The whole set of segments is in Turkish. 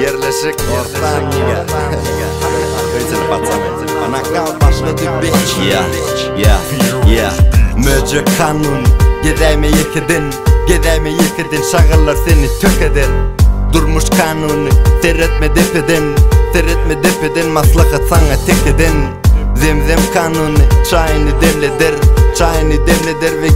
Yerleşik ortam niga Özel patsam Anakal başladı bitch Yeah Möce kanun Gedeyme yekidin Şağırlar seni tök eder Durmuş kanunu Seyretme depeden Maslahat sana tek eden Zemzem kanunu Çayını demleder Ve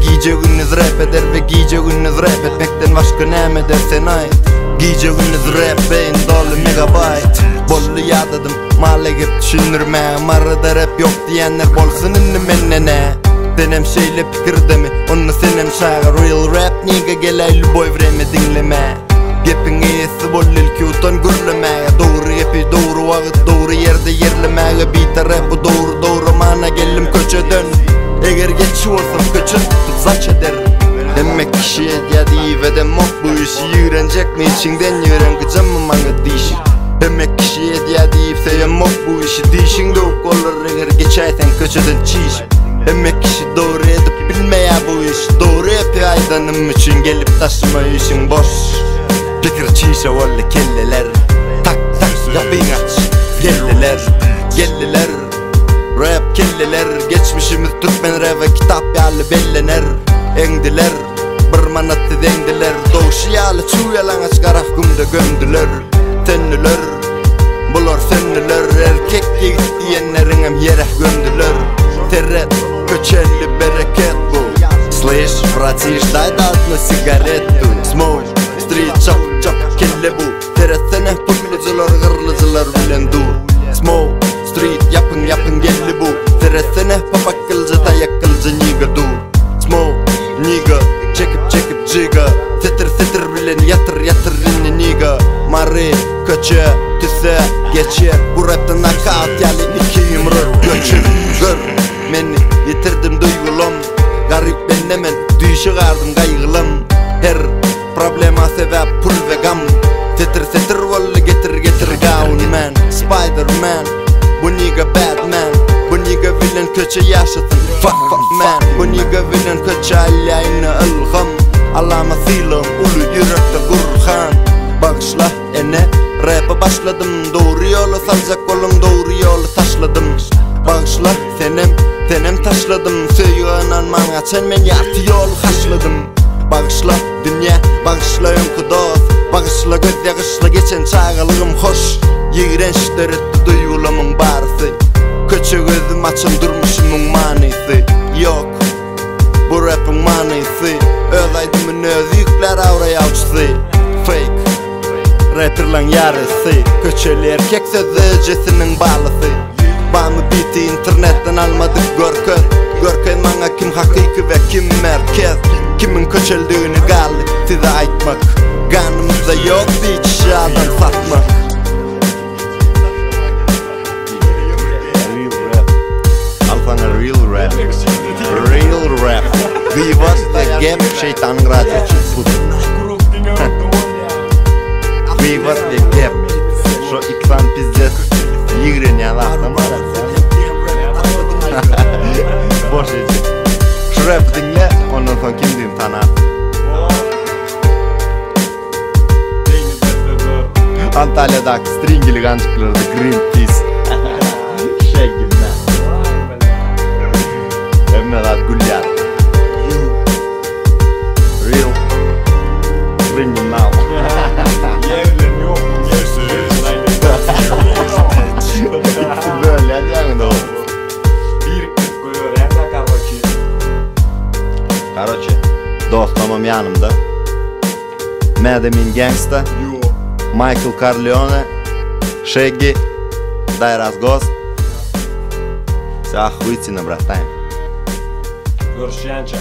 giyeceğiniz rap etmekten başka neyme dersen ait Giyeceğiniz rap beyin dolu megabyte Bollu yadadım mala gip düşünürme Marada rap yok diyenler bolsun mennene Senem şeyle pikirde mi onu senem şağı Real rap niga gelaylı boy vreme dinleme Gepin iyisi bol ilki utan gürlemeye Doğru gepi doğru vakit doğru yerde yerlemeye Bita rapu doğru mana gellim köçeden Eğer geçi olsam köçü tutup zaç eder Demek kişi ediyadi ve demok bu işi Yığrenecek mi içinden yığrencem mi bana dişi Demek kişi ediyadi ve demok bu işi Dişin doğuk olur eğer geçersen köçeden çiş Demek kişi doğru edip bilmeye bu iş Doğru epi aydanım için gelip taşıma işin boş Fikir çişe olle kelleler Tak yapayım aç Gelliler Rap kelleler Geçmişimiz Türkmen rap'e kitap yalı bellener Engdiler Bir manatı dendiler Doğuşu yalı çuğ yalan aç garaf kumda gömdüler Tenniler Bular senniler Erkek yigit diyenlerin hem yere gömdüler Terret Köçelli bereket bu Slash Bratiş dayda adlı sigaret du Smoke Street çap kelle bu Teretsene pırlıcılar gırlıcılar bilen du Smoke Street yapın gelli bu Teretsene papakılcı da yakılcı niga du Smoke niga çekip ciga Setir bilen yatır rinni niga Mari köçe tüse geçe Bu rapten nakat yali 2 yumruk göçüm Gör meni yitirdim duygulum Garip ben hemen düşü gardım kaygılım Her problema sebep pul ve gam Setir volle getir gavun man Spider-Man Bu niga Batman Bu niga villain köçe yaşasın Fuck man Bu niga villain köçe alayını ılgım Allah'ıma silum ulu yürekte gurhan Bağışla ene rap'a başladım Doğru yolu salacak olun doğru yolu taşladım Bağışla senem taşladım Söyüğünen bana sen men yartı yol haşladım Bağışla dünya, bağışla önküdoz Bağışla göz yakışla geçen çağılığım hoş Yiğrençler etti duygulamın barısı Köçe gözüm açım durmuşumun manisi Yok, bu rap'ın manisi Öz aydımın öz yükler avraya uçsi Fake, rapperlan yarısı Köçeli erkek sözcesinin balısı Bamı biti internetten almadık Görken bana kim hakiki ve kim merkez Kimin köçeldiğini galip size aytmak Ganımızda yok bir kişi adam satmak Al sana real rap Gıyvat ve gap şeytanın radyosu Gıyvat ve gap Şu iksan pizzet Yigren yalasam Boş eci Şu rap dinle ondan sonra kim diyeyim tanı Antalya'daki stringili gancıkları da Greenpeace Şey gibi ne Emmelat Gülyar Real Criminal Yerlerim yok mu gerisi Böyle yani de olur Bir kırk koyuyor hem de kardeşi Короче, dostum yanımda Madam Gangsta Michael Corleone Shaggy Дай разгоз Все охуительно, братан Görüşeceğince